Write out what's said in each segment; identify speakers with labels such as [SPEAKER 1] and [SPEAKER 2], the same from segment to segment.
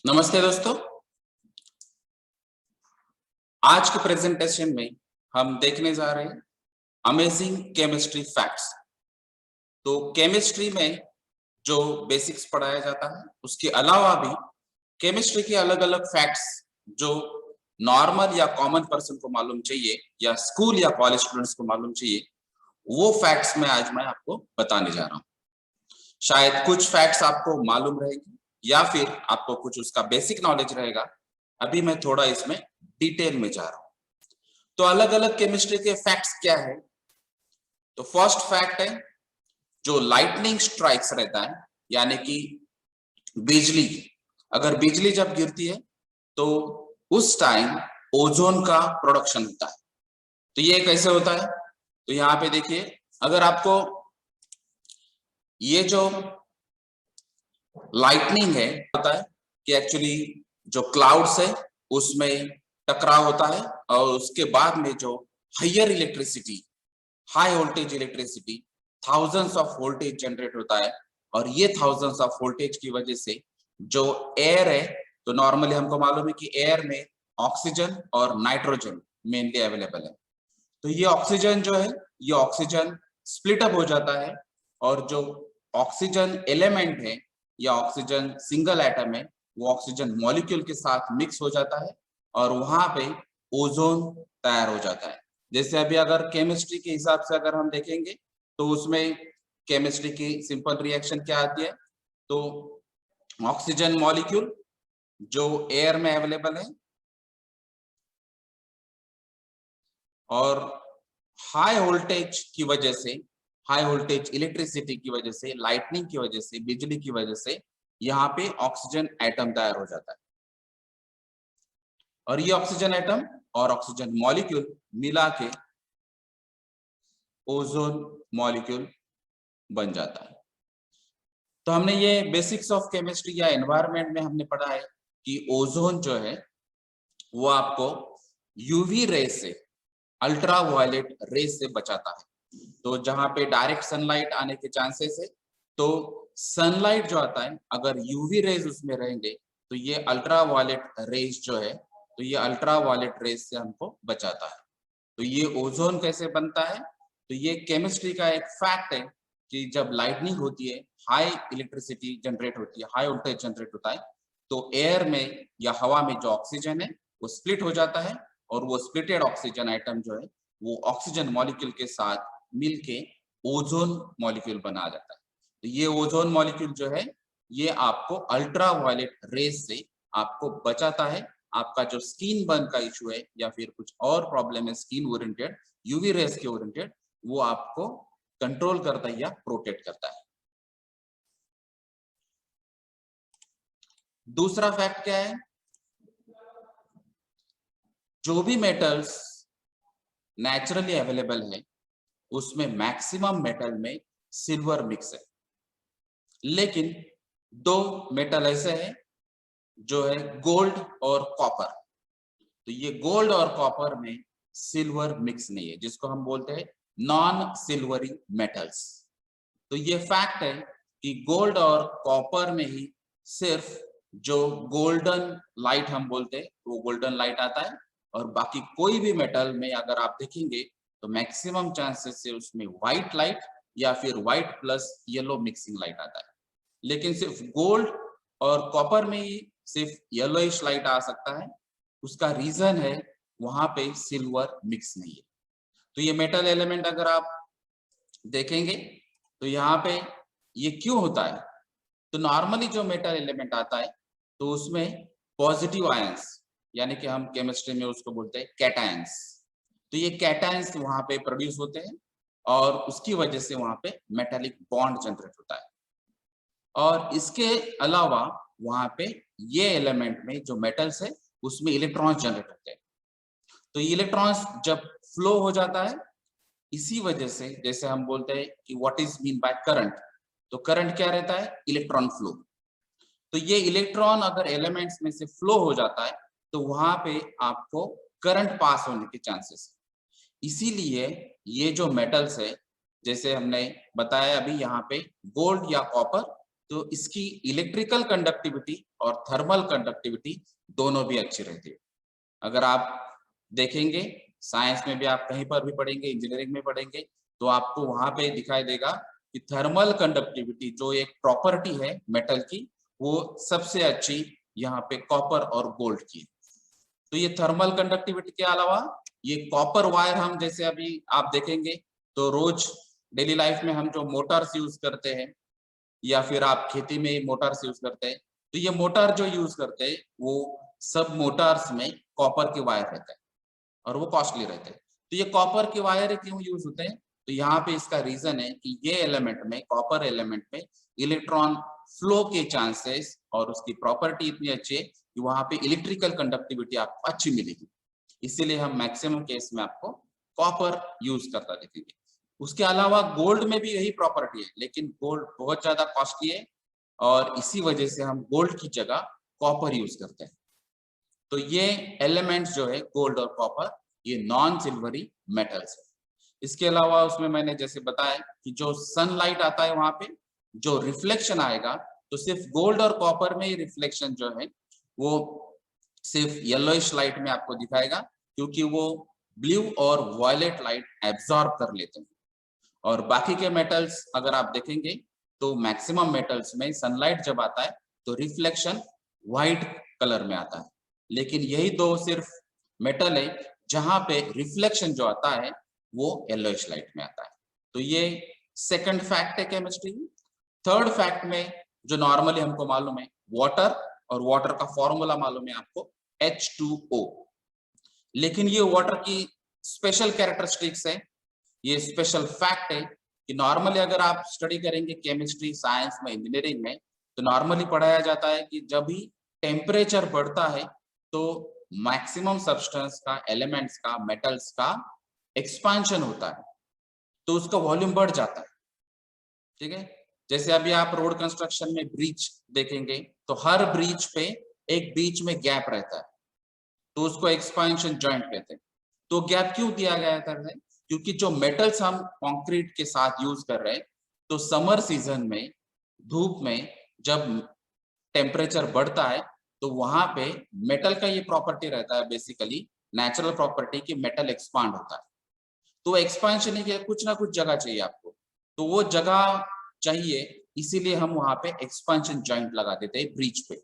[SPEAKER 1] नमस्ते दोस्तों। आज के प्रेजेंटेशन में हम देखने जा रहे हैं अमेजिंग केमिस्ट्री फैक्ट्स। तो केमिस्ट्री में जो बेसिक्स पढ़ाया जाता है उसके अलावा भी केमिस्ट्री के अलग अलग फैक्ट्स जो नॉर्मल या कॉमन पर्सन को मालूम चाहिए या स्कूल या कॉलेज स्टूडेंट्स को मालूम चाहिए, वो फैक्ट्स में आज मैं आपको बताने जा रहा हूँ। शायद कुछ फैक्ट्स आपको मालूम रहेगी या फिर आपको कुछ उसका बेसिक नॉलेज रहेगा। अभी मैं थोड़ा इसमें डिटेल में जा रहा हूँ। तो अलग अलग केमिस्ट्री के फैक्ट्स क्या है? तो फर्स्ट फैक्ट है, जो लाइटनिंग स्ट्राइक्स रहता है, यानी कि बिजली, अगर बिजली जब गिरती है तो उस टाइम ओजोन का प्रोडक्शन होता है। तो ये कैसे होता है? तो यहाँ पे देखिए, अगर आपको ये जो लाइटनिंग है पता है कि एक्चुअली जो क्लाउड्स है उसमें टकराव होता है और उसके बाद में जो higher electricity, high voltage electricity, thousands of voltage generate होता है। और ये थाउजेंड्स ऑफ वोल्टेज की वजह से जो एयर है, तो नॉर्मली हमको मालूम है कि एयर में ऑक्सीजन और नाइट्रोजन मेनली अवेलेबल है। तो ये ऑक्सीजन जो है, ये ऑक्सीजन स्प्लिट अप हो जाता है और जो ऑक्सीजन एलिमेंट है या ऑक्सीजन सिंगल एटम है, वो ऑक्सीजन मॉलिक्यूल के साथ मिक्स हो जाता है और वहां पे ओजोन तैयार हो जाता है। जैसे अभी अगर केमिस्ट्री के हिसाब से अगर हम देखेंगे तो उसमें केमिस्ट्री की सिंपल रिएक्शन क्या आती है? तो ऑक्सीजन मॉलिक्यूल जो एयर में अवेलेबल है और हाई वोल्टेज की वजह से, हाई वोल्टेज इलेक्ट्रिसिटी की वजह से, लाइटनिंग की वजह से, बिजली की वजह से यहाँ पे ऑक्सीजन एटम तैयार हो जाता है और ये ऑक्सीजन एटम और ऑक्सीजन मॉलिक्यूल मिला के ओजोन मॉलिक्यूल बन जाता है। तो हमने ये बेसिक्स ऑफ केमिस्ट्री या एनवायरनमेंट में हमने पढ़ा है कि ओजोन जो है वो आपको यूवी रे से, अल्ट्रा वायलेट रे से बचाता है। तो जहां पे डायरेक्ट सनलाइट आने के चांसेस है, तो सनलाइट जो आता है अगर यूवी रेज उसमें रहेंगे तो ये अल्ट्रा वायलेट रेज जो है, तो ये अल्ट्रा वायलेट रेज से हमको बचाता है। तो ये ओजोन कैसे बनता है? तो ये केमिस्ट्री का एक फैक्ट है कि जब लाइटनिंग होती है, हाई इलेक्ट्रिसिटी जनरेट होती है, हाई वोल्टेज जनरेट होता है, तो एयर में या हवा में जो ऑक्सीजन है वो स्प्लिट हो जाता है और वो स्प्लिटेड ऑक्सीजन आइटम जो है वो ऑक्सीजन मॉलिक्यूल के साथ मिलके ओजोन मॉलिक्यूल बना जाता है। तो ये ओजोन मॉलिक्यूल जो है ये आपको अल्ट्रा वायलेट रेज से आपको बचाता है। आपका जो स्किन बर्न का इशू है या फिर कुछ और प्रॉब्लम है स्किन ओरिएंटेड, यूवी रेस के ओरिएंटेड, वो आपको कंट्रोल करता है या प्रोटेक्ट करता है। दूसरा फैक्ट क्या है? जो भी मेटल्स नेचुरली अवेलेबल है उसमें मैक्सिमम मेटल में सिल्वर मिक्स है, लेकिन दो मेटल ऐसे हैं जो है गोल्ड और कॉपर। तो ये गोल्ड और कॉपर में सिल्वर मिक्स नहीं है, जिसको हम बोलते हैं नॉन सिल्वरी मेटल्स। तो ये फैक्ट है कि गोल्ड और कॉपर में ही सिर्फ जो गोल्डन लाइट हम बोलते हैं वो गोल्डन लाइट आता है, और बाकी कोई भी मेटल में अगर आप देखेंगे तो मैक्सिमम चांसेस से उसमें व्हाइट लाइट या फिर white plus yellow mixing light आता है। लेकिन सिर्फ गोल्ड और कॉपर में ही सिर्फ येलोइश लाइट आ सकता है। उसका रीजन है वहां पे सिल्वर मिक्स नहीं है। तो ये मेटल एलिमेंट अगर आप देखेंगे तो यहाँ पे ये क्यों होता है? तो नॉर्मली जो मेटल एलिमेंट आता है तो उसमें पॉजिटिव आयंस, यानी कि हम केमिस्ट्री में उसको बोलते हैं कैटायंस, तो ये कैटायंस वहां पे प्रोड्यूस होते हैं और उसकी वजह से वहां पे मेटालिक बॉन्ड जनरेट होता है। और इसके अलावा वहां पे ये एलिमेंट में जो मेटल्स है उसमें इलेक्ट्रॉन्स जनरेट होते हैं। तो इलेक्ट्रॉन्स जब फ्लो हो जाता है, इसी वजह से जैसे हम बोलते हैं कि what is mean by current, तो करंट क्या रहता है? Electron flow. तो ये इलेक्ट्रॉन अगर एलिमेंट्स में से फ्लो हो जाता है तो वहां पे आपको करंट पास होने के चांसेस है। इसीलिए ये जो मेटल्स है, जैसे हमने बताया अभी यहाँ पे गोल्ड या कॉपर तो इसकी इलेक्ट्रिकल कंडक्टिविटी और थर्मल कंडक्टिविटी दोनों भी अच्छी रहती है। अगर आप देखेंगे साइंस में भी आप कहीं पर भी पढ़ेंगे, इंजीनियरिंग में पढ़ेंगे, तो आपको वहां पे दिखाई देगा कि थर्मल कंडक्टिविटी जो एक प्रॉपर्टी है मेटल की, वो सबसे अच्छी यहाँ पे कॉपर और गोल्ड की है। तो ये थर्मल कंडक्टिविटी के अलावा ये कॉपर वायर हम जैसे अभी आप देखेंगे तो रोज डेली लाइफ में हम जो मोटर्स यूज करते हैं या फिर आप खेती में मोटर्स यूज करते हैं, तो ये मोटर जो यूज करते हैं वो सब मोटर्स में कॉपर के वायर रहता है और वो कॉस्टली रहते हैं। तो ये कॉपर के वायर क्यों यूज होते हैं? तो यहाँ पे इसका रीजन है कि ये एलिमेंट में, कॉपर एलिमेंट में इलेक्ट्रॉन फ्लो के चांसेस और उसकी प्रॉपर्टी इतनी अच्छी है कि वहां पे इलेक्ट्रिकल कंडक्टिविटी आपको अच्छी मिलेगी। इसीलिए हम मैक्सिमम केस में आपको कॉपर यूज करता देखेंगे। उसके अलावा गोल्ड में भी यही प्रॉपर्टी है, लेकिन गोल्ड बहुत ज्यादा कॉस्टली है और इसी वजह से हम गोल्ड की जगह कॉपर यूज करते हैं। तो ये एलिमेंट्स जो है गोल्ड और कॉपर, ये नॉन सिल्वरी मेटल्स है। इसके अलावा उसमें मैंने जैसे बताया कि जो सनलाइट आता है वहां पे जो रिफ्लेक्शन आएगा, तो सिर्फ गोल्ड और कॉपर में ही रिफ्लेक्शन जो है वो सिर्फ येलोइश लाइट में आपको दिखाएगा, क्योंकि वो ब्लू और वायलेट लाइट एब्जॉर्ब कर लेते हैं। और बाकी के मेटल्स अगर आप देखेंगे तो मैक्सिमम मेटल्स में सनलाइट जब आता है तो रिफ्लेक्शन व्हाइट कलर में आता है, लेकिन यही दो सिर्फ मेटल है जहां पे रिफ्लेक्शन जो आता है वो येलोइश लाइट में आता है। तो ये सेकंड फैक्ट है केमिस्ट्री में। थर्ड फैक्ट में जो नॉर्मली हमको मालूम है वाटर, और वाटर का फॉर्मूला मालूम है आपको H2O। लेकिन ये वाटर की स्पेशल कैरेक्टरिस्टिक्स है, ये स्पेशल फैक्ट है कि नॉर्मली अगर आप स्टडी करेंगे केमिस्ट्री साइंस में, इंजीनियरिंग में, तो नॉर्मली पढ़ाया जाता है कि जब भी टेम्परेचर बढ़ता है तो मैक्सिमम सब्सटेंस का, एलिमेंट्स का, मेटल्स का एक्सपांशन होता है, तो उसका वॉल्यूम बढ़ जाता है। ठीक है, जैसे अभी आप रोड कंस्ट्रक्शन में ब्रिज देखेंगे तो हर ब्रिज पे एक बीच में गैप रहता है, तो उसको एक्सपांशन जॉइंट कहते हैं। तो गैप क्यों दिया गया था? क्योंकि जो मेटल्स हम कंक्रीट के साथ यूज कर रहे हैं, तो समर सीजन में धूप में जब टेम्परेचर बढ़ता है तो वहां पे मेटल का ये प्रॉपर्टी रहता है, बेसिकली नेचुरल प्रॉपर्टी कि मेटल एक्सपांड होता है। तो एक्सपांशन के लिए कुछ ना कुछ जगह चाहिए आपको, तो वो जगह चाहिए, इसीलिए हम वहां पे एक्सपांशन जॉइंट लगा देते हैं ब्रिज पे।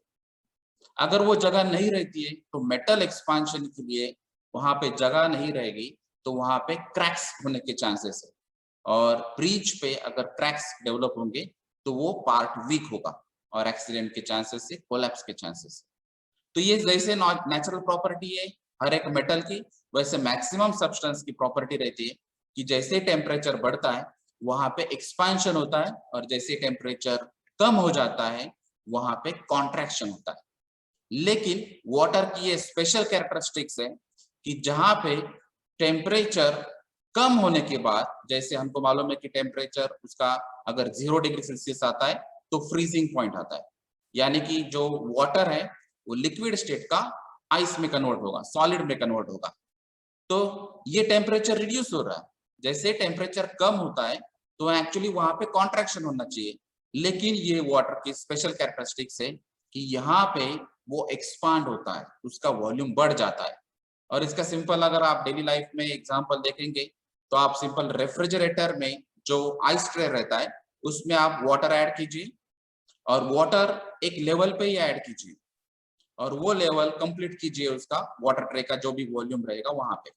[SPEAKER 1] अगर वो जगह नहीं रहती है तो मेटल एक्सपांशन के लिए वहां पे जगह नहीं रहेगी, तो वहां पे क्रैक्स होने के चांसेस है, और ब्रिज पे अगर क्रैक्स डेवलप होंगे तो वो पार्ट वीक होगा और एक्सीडेंट के चांसेस से, कोलैप्स के चांसेस। तो ये जैसे नेचुरल प्रॉपर्टी है हर एक मेटल की, वैसे मैक्सिमम सब्सटेंस की प्रॉपर्टी रहती है कि जैसे टेम्परेचर बढ़ता है वहां पे एक्सपांशन होता है, और जैसे टेम्परेचर कम हो जाता है वहां पे कॉन्ट्रैक्शन होता है। लेकिन वाटर की ये स्पेशल कैरेक्टरिस्टिक्स है कि जहां पे टेम्परेचर कम होने के बाद, जैसे हमको मालूम है कि टेम्परेचर उसका अगर 0 डिग्री सेल्सियस आता है तो फ्रीजिंग पॉइंट आता है, यानी कि जो वाटर है वो लिक्विड स्टेट का आइस में कन्वर्ट होगा, सॉलिड में कन्वर्ट होगा। तो ये टेम्परेचर रिड्यूस हो रहा है, जैसे टेम्परेचर कम होता है तो एक्चुअली वहां पे कॉन्ट्रैक्शन होना चाहिए, लेकिन ये वाटर की स्पेशल कैरेक्टरिस्टिक्स है कि यहाँ पे वो एक्सपांड होता है, उसका वॉल्यूम बढ़ जाता है। और इसका सिंपल अगर आप डेली लाइफ में एग्जांपल देखेंगे तो आप सिंपल रेफ्रिजरेटर में जो आइस ट्रे रहता है उसमें आप वाटर ऐड कीजिए, और वाटर एक लेवल पे ही ऐड कीजिए, और वो लेवल कंप्लीट कीजिए उसका वाटर ट्रे का जो भी वॉल्यूम रहेगा वहां पे,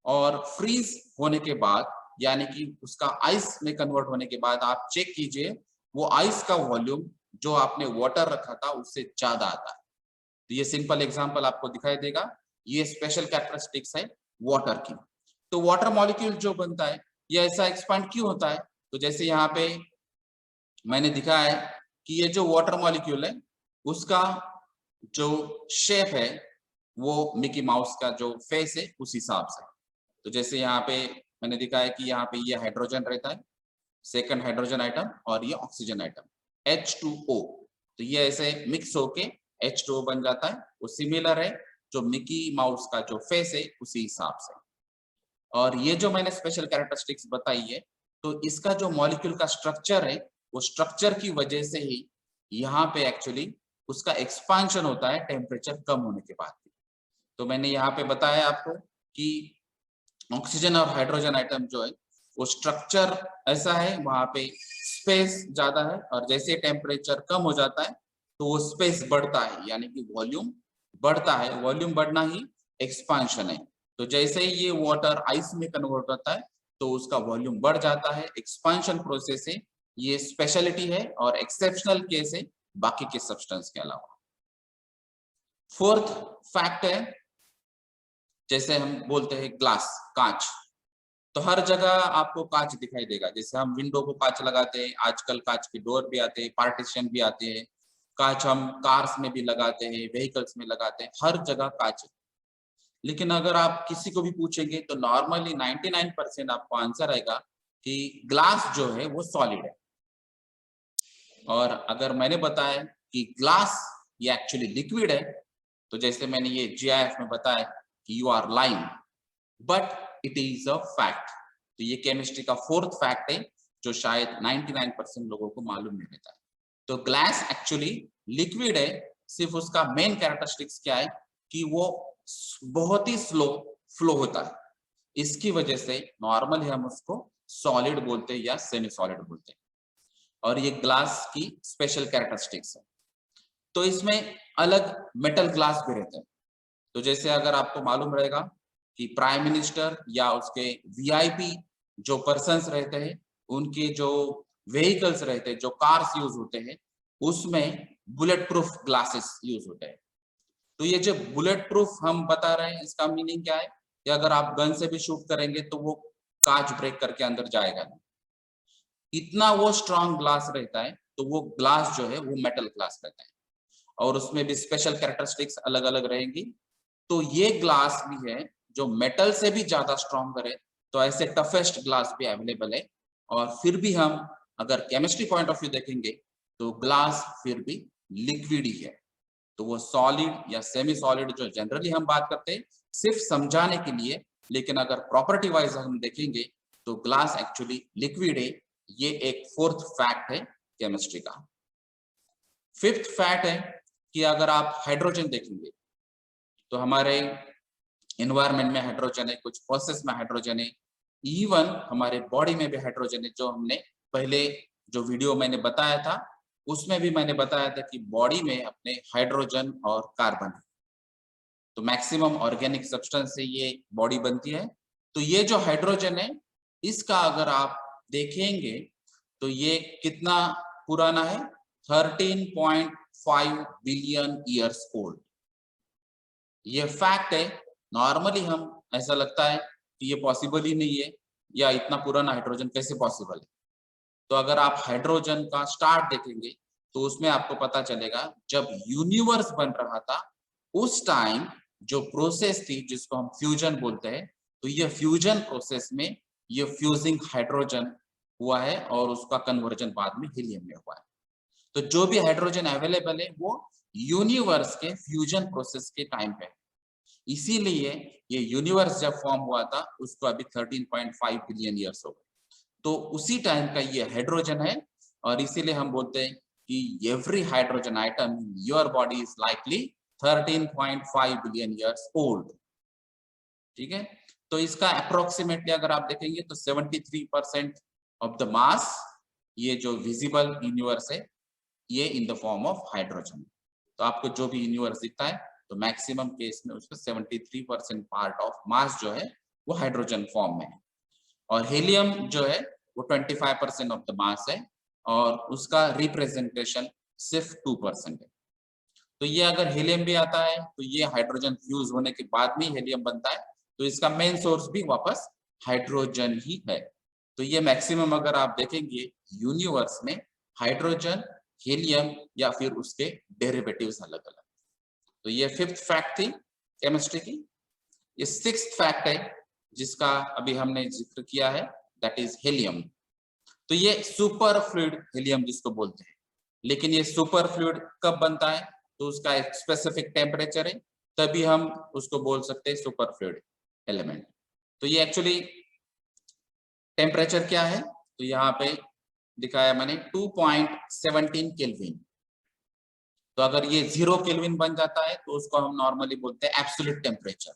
[SPEAKER 1] और फ्रीज होने के बाद यानी कि उसका आइस में कन्वर्ट होने के बाद आप चेक कीजिए वो आइस का वॉल्यूम जो आपने वाटर रखा था उससे ज्यादा आता है। तो ये सिंपल एग्जांपल आपको दिखाई देगा, ये स्पेशल कैरेक्टरिस्टिक्स है वाटर की। तो वाटर मॉलिक्यूल जो बनता है ये ऐसा एक्सपांड क्यों होता है? तो जैसे यहाँ पे मैंने दिखाया है कि ये जो वाटर मॉलिक्यूल है उसका जो शेप है वो मिकी माउस का जो फेस है उस हिसाब से। तो जैसे यहाँ पे मैंने दिखाया कि यहाँ पे ये हाइड्रोजन रहता है, सेकंड हाइड्रोजन आइटम, और ये ऑक्सीजन आइटम H2O। तो ये ऐसे मिक्स होके H2O बन जाता है, वो सिमिलर है जो मिकी माउस का जो फेस है उसी हिसाब से। और ये जो मैंने स्पेशल कैरेक्टरिस्टिक्स बताई है, तो इसका जो मॉलिक्यूल का स्ट्रक्चर है वो स्ट्रक्चर की वजह से ही यहाँ पे एक्चुअली उसका एक्सपांशन होता है टेम्परेचर कम होने के बाद भी। तो मैंने यहाँ पे बताया आपको कि ऑक्सीजन और हाइड्रोजन आइटम जो है वो स्ट्रक्चर ऐसा है, वहां पे स्पेस ज्यादा है, और जैसे टेम्परेचर कम हो जाता है तो वो स्पेस बढ़ता है, यानी कि वॉल्यूम बढ़ता है। वॉल्यूम बढ़ना ही एक्सपांशन है। तो जैसे ही ये वाटर आइस में कन्वर्ट होता है तो उसका वॉल्यूम बढ़ जाता है। एक्सपांशन प्रोसेस है, ये स्पेशलिटी है और एक्सेप्शनल केस है बाकी के सब्सटेंस के अलावा। फोर्थ फैक्ट है, जैसे हम बोलते हैं ग्लास, कांच, तो हर जगह आपको कांच दिखाई देगा। जैसे हम विंडो को कांच लगाते हैं, आजकल कांच के डोर भी आते हैं, पार्टीशन भी आते हैं, कांच हम कार्स में भी लगाते हैं, व्हीकल्स में लगाते हैं, हर जगह कांच है। लेकिन अगर आप किसी को भी पूछेंगे तो नॉर्मली 99% आपको आंसर आएगा कि ग्लास जो है वो सॉलिड है। और अगर मैंने बताया कि ग्लास ये एक्चुअली लिक्विड है, तो जैसे मैंने ये GIF में बताया कि you are lying, but it is a fact. तो ये केमिस्ट्री का फोर्थ फैक्ट है जो शायद 99% लोगों को मालूम नहीं रहता है। तो ग्लास एक्चुअली लिक्विड है, सिर्फ उसका मेन कैरेक्टरिस्टिक्स क्या है कि वो बहुत ही स्लो फ्लो होता है। इसकी वजह से नॉर्मली हम उसको सॉलिड बोलते हैं या सेमी सॉलिड बोलते हैं, और ये ग्लास की स्पेशल कैरेक्टरिस्टिक्स है। तो इसमें अलग मेटल ग्लास भी रहते हैं। तो जैसे अगर आपको मालूम रहेगा कि प्राइम मिनिस्टर या उसके VIP जो पर्सन्स रहते हैं, उनके जो व्हीकल्स रहते हैं, जो कार्स यूज होते हैं, उसमें बुलेट प्रूफ ग्लासेस यूज होते हैं। तो ये जो बुलेट प्रूफ हम बता रहे हैं, इसका मीनिंग क्या है कि अगर आप गन से भी शूट करेंगे तो वो कांच ब्रेक करके अंदर जाएगा नहीं, इतना वो स्ट्रॉन्ग ग्लास रहता है। तो वो ग्लास जो है वो मेटल ग्लास रहता है, और उसमें भी स्पेशल कैरेक्टरिस्टिक्स अलग अलग रहेंगी। तो ये ग्लास भी है जो मेटल से भी ज्यादा स्ट्रॉन्गर है। तो ऐसे टफेस्ट ग्लास भी अवेलेबल है। और फिर भी हम अगर केमिस्ट्री पॉइंट ऑफ व्यू देखेंगे तो ग्लास फिर भी लिक्विड ही है। तो वो सॉलिड या सेमी सॉलिड जो जनरली हम बात करते हैं सिर्फ समझाने के लिए, लेकिन अगर प्रॉपर्टी वाइज हम देखेंगे तो ग्लास एक्चुअली लिक्विड है। ये एक फोर्थ फैक्ट है केमिस्ट्री का। फिफ्थ फैक्ट है कि अगर आप हाइड्रोजन देखेंगे तो हमारे एनवायरनमेंट में हाइड्रोजन है, कुछ प्रोसेस में हाइड्रोजन है, इवन हमारे बॉडी में भी हाइड्रोजन है। जो हमने पहले जो वीडियो मैंने बताया था उसमें भी मैंने बताया था कि बॉडी में अपने हाइड्रोजन और कार्बन है। तो मैक्सिमम ऑर्गेनिक सब्सटेंस से ये बॉडी बनती है। तो ये जो हाइड्रोजन है, इसका अगर आप देखेंगे तो ये कितना पुराना है, 13.5 बिलियन ईयर्स ओल्ड। ये फैक्ट है। नॉर्मली हम ऐसा लगता है कि ये पॉसिबल ही नहीं है, या इतना पुराना हाइड्रोजन कैसे पॉसिबल है। तो अगर आप हाइड्रोजन का स्टार्ट देखेंगे तो उसमें आपको पता चलेगा जब यूनिवर्स बन रहा था उस टाइम जो प्रोसेस थी जिसको हम फ्यूजन बोलते हैं, तो ये फ्यूजन प्रोसेस में ये फ्यूजिंग हाइड्रोजन हुआ है और उसका कन्वर्जन बाद में हीलियम में हुआ है। तो जो भी हाइड्रोजन अवेलेबल है वो यूनिवर्स के फ्यूजन प्रोसेस के टाइम पे है। इसीलिए ये यूनिवर्स जब फॉर्म हुआ था उसको अभी 13.5 बिलियन ईयर्स हो गए। तो उसी टाइम का ये हाइड्रोजन है, और इसीलिए हम बोलते हैं कि every hydrogen atom in your body is likely 13.5 billion years old. ठीक है। तो इसका अप्रोक्सीमेटली अगर आप देखेंगे तो 73% ऑफ द मास, ये जो विजिबल यूनिवर्स है, ये in the form of hydrogen. तो आपको जो भी यूनिवर्स दिखता है तो मैक्सिमम केस में उसका 73% पार्ट ऑफ मास जो है वो हाइड्रोजन फॉर्म में है। और हीलियम जो है वो 25% ऑफ द मास है, और उसका रिप्रेजेंटेशन सिर्फ 2% है। तो ये अगर हीलियम भी आता है तो ये हाइड्रोजन फ्यूज होने के बाद में हीलियम बनता है। तो इसका मेन सोर्स भी वापस हाइड्रोजन ही है। तो ये मैक्सिमम अगर आप देखेंगे यूनिवर्स में हाइड्रोजन, हीलियम या फिर उसके डेरिवेटिव्स अलग अलग। तो ये फिफ्थ फैक्ट थी केमिस्ट्री की। ये सिक्स्थ फैक्ट है जिसका अभी हमने जिक्र किया है, दैट इज हीलियम। तो ये सुपर फ्लूइड हीलियम जिसको बोलते हैं। लेकिन ये सुपर फ्लूइड कब बनता है, तो उसका एक स्पेसिफिक टेम्परेचर है, तभी हम उसको बोल सकते हैं सुपर फ्लूइड एलिमेंट। तो ये एक्चुअली टेम्परेचर क्या है, तो यहाँ पे दिखाया मैंने 2.17 केल्विन। तो अगर ये 0 केल्विन बन जाता है तो उसको हम नॉर्मली बोलते हैं एब्सोल्यूट टेम्परेचर।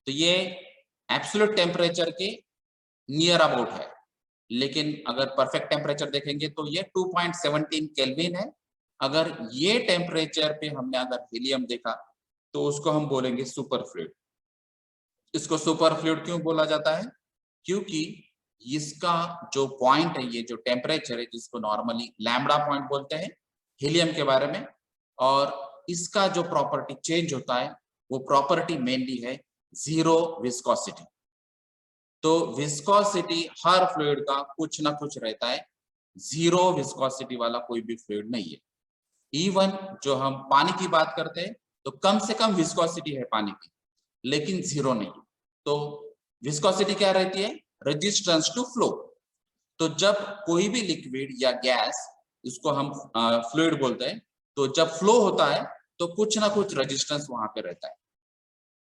[SPEAKER 1] तो ये एब्सोल्यूट टेम्परेचर के नियर अबाउट है, लेकिन अगर परफेक्ट टेम्परेचर देखेंगे तो ये 2.17 केल्विन है। अगर ये टेम्परेचर पे हमने अगर हीलियम देखा तो उसको हम बोलेंगे सुपर फ्लूइड। इसको सुपर फ्लूइड क्यों बोला जाता है? क्योंकि इसका जो पॉइंट है, ये जो टेम्परेचर है जिसको नॉर्मली लैम्बडा पॉइंट बोलते हैं हीलियम के बारे में, और इसका जो प्रॉपर्टी चेंज होता है वो प्रॉपर्टी मेनली है जीरो विस्कोसिटी। तो विस्कोसिटी हर फ्लूइड का कुछ ना कुछ रहता है, जीरो विस्कोसिटी वाला कोई भी फ्लूइड नहीं है। इवन जो हम पानी की बात करते हैं तो कम से कम विस्कोसिटी है पानी की, लेकिन जीरो नहीं। तो विस्कोसिटी क्या रहती है? Resistance to flow. तो जब कोई भी लिक्विड या गैस, इसको हम फ्लूइड बोलते हैं, तो जब फ्लो होता है तो कुछ ना कुछ रेजिस्टेंस वहां पे रहता है।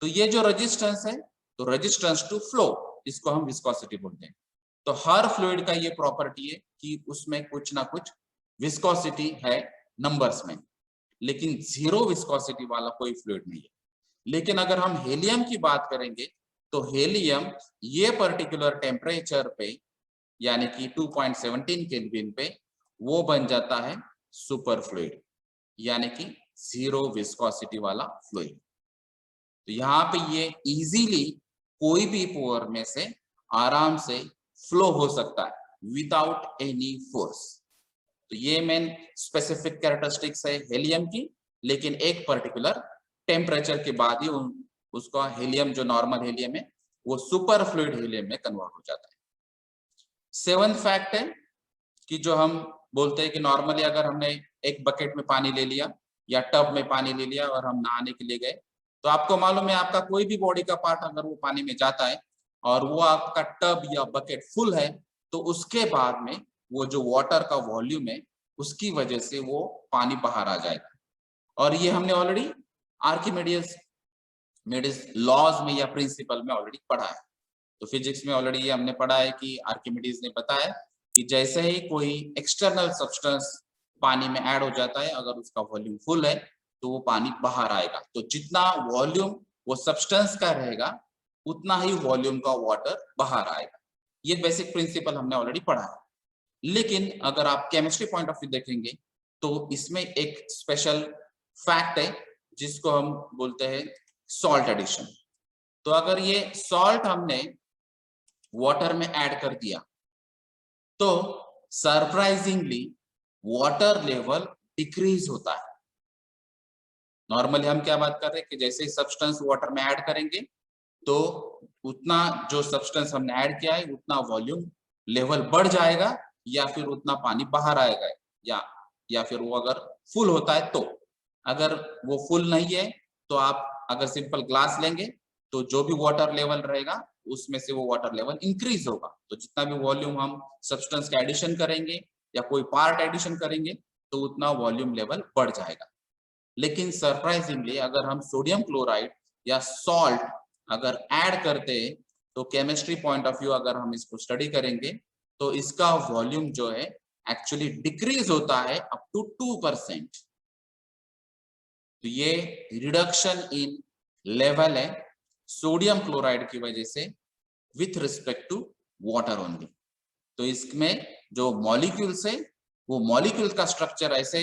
[SPEAKER 1] तो ये जो रेजिस्टेंस है, तो रेजिस्टेंस टू फ्लो, इसको हम विस्कोसिटी बोलते हैं। तो हर फ्लूइड का ये प्रॉपर्टी है कि उसमें कुछ ना कुछ विस्कोसिटी है नंबर्स में, लेकिन जीरो विस्कोसिटी वाला कोई फ्लूइड नहीं है। लेकिन अगर हम हीलियम की बात करेंगे तो हीलियम ये पर्टिकुलर टेम्परेचर पे, यानी कि 2.17 केल्विन पे, वो बन जाता है सुपर फ्लूइड, यानी कि जीरो विस्कोसिटी वाला फ्लूइड। तो यहाँ पे ये इजीली कोई भी पोर में से आराम से फ्लो हो सकता है विदाउट एनी फोर्स। तो ये मेन स्पेसिफिक कैरेक्टरिस्टिक्स है हीलियम की, लेकिन एक पर्टिकुलर टेम्परेचर के बाद ही उसका हीलियम, जो नॉर्मल हीलियम है, वो सुपर फ्लूइड हीलियम में कन्वर्ट हो जाता है। सेवंथ फैक्ट है कि जो हम बोलते हैं कि नॉर्मली अगर हमने एक बकेट में पानी ले लिया या टब में पानी ले लिया और हम नहाने के लिए गए, तो आपको मालूम है आपका कोई भी बॉडी का पार्ट अगर वो पानी में जाता है और वो आपका टब या बकेट फुल है, तो उसके बाद में वो जो वाटर का वॉल्यूम है उसकी वजह से वो पानी बाहर आ जाएगा। और ये हमने ऑलरेडी आर्किमिडीज लॉज में या प्रिंसिपल में ऑलरेडी पढ़ा है। तो फिजिक्स में ऑलरेडी ये हमने पढ़ा है कि आर्किमिडीज ने बताया कि जैसे ही कोई एक्सटर्नल सब्सटेंस पानी में ऐड हो जाता है, अगर उसका वॉल्यूम फुल है तो वो पानी बाहर आएगा। तो जितना वॉल्यूम वो सब्सटेंस का रहेगा उतना ही वॉल्यूम का वाटर बाहर आएगा। ये बेसिक प्रिंसिपल हमने ऑलरेडी पढ़ा है। लेकिन अगर आप केमिस्ट्री पॉइंट ऑफ व्यू देखेंगे तो इसमें एक स्पेशल फैक्ट है जिसको हम बोलते हैं सॉल्ट एडिशन। तो अगर ये सॉल्ट हमने वाटर में ऐड कर दिया तो सरप्राइजिंगली वाटर लेवल डिक्रीज होता है। नॉर्मली हम क्या बात कर रहे हैं कि जैसे ही सब्सटेंस वाटर में ऐड करेंगे तो उतना जो सब्सटेंस हमने ऐड किया है उतना वॉल्यूम लेवल बढ़ जाएगा, या फिर उतना पानी बाहर आएगा, या फिर वो अगर फुल होता है तो। अगर वो फुल नहीं है तो आप अगर सिंपल ग्लास लेंगे तो जो भी वाटर लेवल रहेगा उसमें से वो वाटर लेवल इंक्रीज होगा। तो जितना भी वॉल्यूम हम सब्सटेंस का एडिशन करेंगे या कोई पार्ट एडिशन करेंगे तो उतना वॉल्यूम लेवल बढ़ जाएगा। लेकिन सरप्राइजिंगली अगर हम सोडियम क्लोराइड या सॉल्ट अगर ऐड करते हैं तो केमिस्ट्री पॉइंट ऑफ व्यू अगर हम इसको स्टडी करेंगे तो इसका वॉल्यूम जो है एक्चुअली डिक्रीज होता है अप टू 2%। तो ये रिडक्शन इन लेवल है सोडियम क्लोराइड की वजह से with respect to water only. तो इसमें जो मॉलिक्यूल्स है वो मॉलिक्यूल का स्ट्रक्चर ऐसे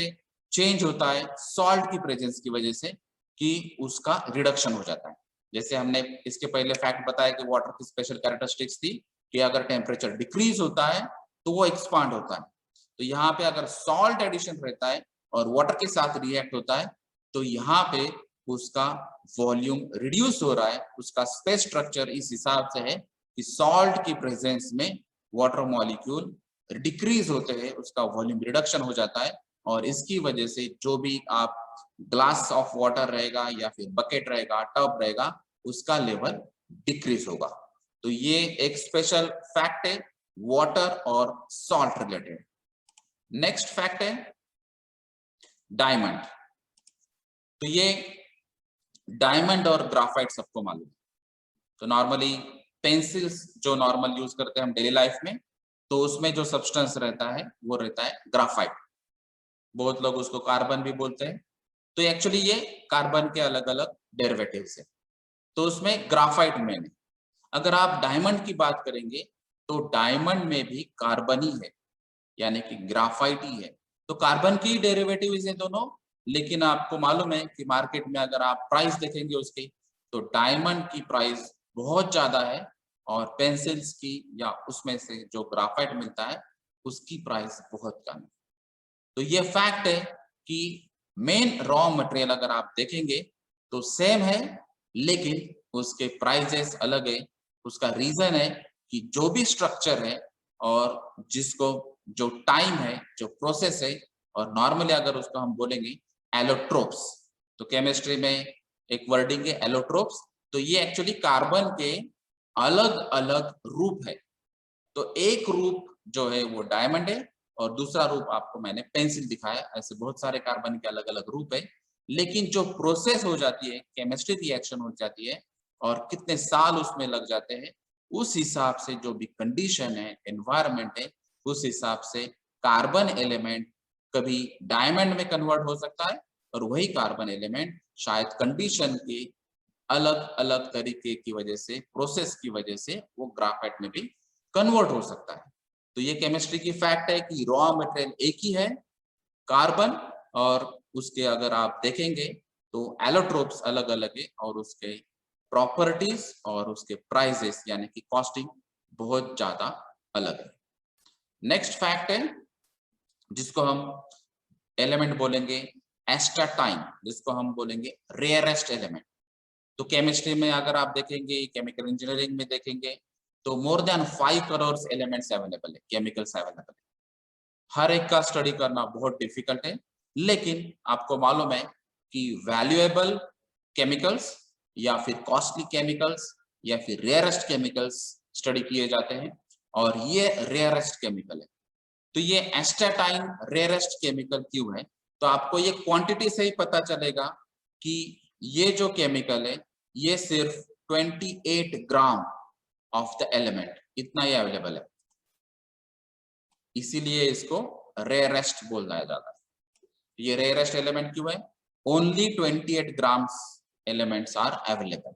[SPEAKER 1] चेंज होता है सॉल्ट की प्रेजेंस की वजह से कि उसका रिडक्शन हो जाता है। जैसे हमने इसके पहले फैक्ट बताया कि वाटर की स्पेशल कैरेक्टरिस्टिक्स थी कि अगर टेम्परेचर डिक्रीज होता है तो वो एक्सपांड होता है। तो यहाँ पे अगर सॉल्ट एडिशन रहता है और वाटर के साथ रिएक्ट होता है तो यहाँ पे उसका वॉल्यूम रिड्यूस हो रहा है। उसका स्पेस स्ट्रक्चर इस हिसाब से है कि सॉल्ट की प्रेजेंस में वाटर मॉलिक्यूल डिक्रीज होते हैं, उसका वॉल्यूम रिडक्शन हो जाता है, और इसकी वजह से जो भी आप ग्लास ऑफ वाटर रहेगा या फिर बकेट रहेगा, टब रहेगा, उसका लेवल डिक्रीज होगा। तो ये एक स्पेशल फैक्ट है वाटर और सॉल्ट रिलेटेड। नेक्स्ट फैक्ट है डायमंड। तो ये डायमंड और ग्राफाइट सबको मालूम है। तो नॉर्मली पेंसिल्स जो नॉर्मल यूज करते हैं हम डेली लाइफ में, तो उसमें जो सब्सटेंस रहता है वो रहता है ग्राफाइट। बहुत लोग उसको कार्बन भी बोलते हैं। तो एक्चुअली ये कार्बन के अलग अलग डेरिवेटिव्स है। तो उसमें ग्राफाइट मेन है। अगर आप डायमंड की बात करेंगे तो डायमंड में भी कार्बन ही है, यानी कि ग्राफाइट ही है। तो कार्बन की डेरिवेटिव्स है दोनों। लेकिन आपको मालूम है कि मार्केट में अगर आप प्राइस देखेंगे उसकी, तो डायमंड की प्राइस बहुत ज्यादा है और पेंसिल्स की या उसमें से जो ग्राफाइट मिलता है उसकी प्राइस बहुत कम है। तो ये फैक्ट है कि मेन रॉ मटेरियल अगर आप देखेंगे तो सेम है, लेकिन उसके प्राइजेस अलग है। उसका रीजन है कि जो भी स्ट्रक्चर है और जिसको जो टाइम है, जो प्रोसेस है, और नॉर्मली अगर उसको हम बोलेंगे एलोट्रोप्स, तो केमिस्ट्री में एक वर्डिंग है एलोट्रोप्स। तो ये एक्चुअली कार्बन के अलग अलग रूप है। तो एक रूप जो है वो डायमंड है और दूसरा रूप आपको मैंने पेंसिल दिखाया। ऐसे बहुत सारे कार्बन के अलग अलग रूप है, लेकिन जो प्रोसेस हो जाती है, केमिस्ट्री रिएक्शन हो जाती है और कितने साल उसमें लग जाते हैं, उस हिसाब से जो भी कंडीशन है, एनवायरनमेंट है, उस हिसाब से कार्बन एलिमेंट कभी डायमंड में कन्वर्ट हो सकता है और वही कार्बन एलिमेंट शायद कंडीशन की अलग अलग तरीके की वजह से, प्रोसेस की वजह से वो ग्राफाइट में भी कन्वर्ट हो सकता है। तो ये केमिस्ट्री की फैक्ट है कि रॉ मटेरियल एक ही है कार्बन, और उसके अगर आप देखेंगे तो एलोट्रोप्स अलग अलग है और उसके प्रॉपर्टीज और उसके प्राइसेस यानी कि कॉस्टिंग बहुत ज्यादा अलग है। नेक्स्ट फैक्ट है जिसको हम एलिमेंट बोलेंगे एस्टाटाइन, जिसको हम बोलेंगे रेयरेस्ट एलिमेंट। तो केमिस्ट्री में अगर आप देखेंगे, केमिकल इंजीनियरिंग में देखेंगे, तो more than 5 crore elements available है, केमिकल्स अवेलेबल है। हर एक का स्टडी करना बहुत डिफिकल्ट है, लेकिन आपको मालूम है कि वैल्यूएबल केमिकल्स या फिर कॉस्टली केमिकल्स या फिर रेयरेस्ट केमिकल्स स्टडी किए जाते हैं, और ये रेयरेस्ट केमिकल है। तो ये एस्टाटाइन रेयरेस्ट केमिकल क्यों है? तो आपको ये क्वांटिटी से ही पता चलेगा कि ये जो केमिकल है ये सिर्फ 28 ग्राम ऑफ द एलिमेंट इतना ही अवेलेबल है, इसीलिए इसको रेयरेस्ट बोला जाता है। ये रेयरेस्ट एलिमेंट क्यों है? Only 28 grams elements are available.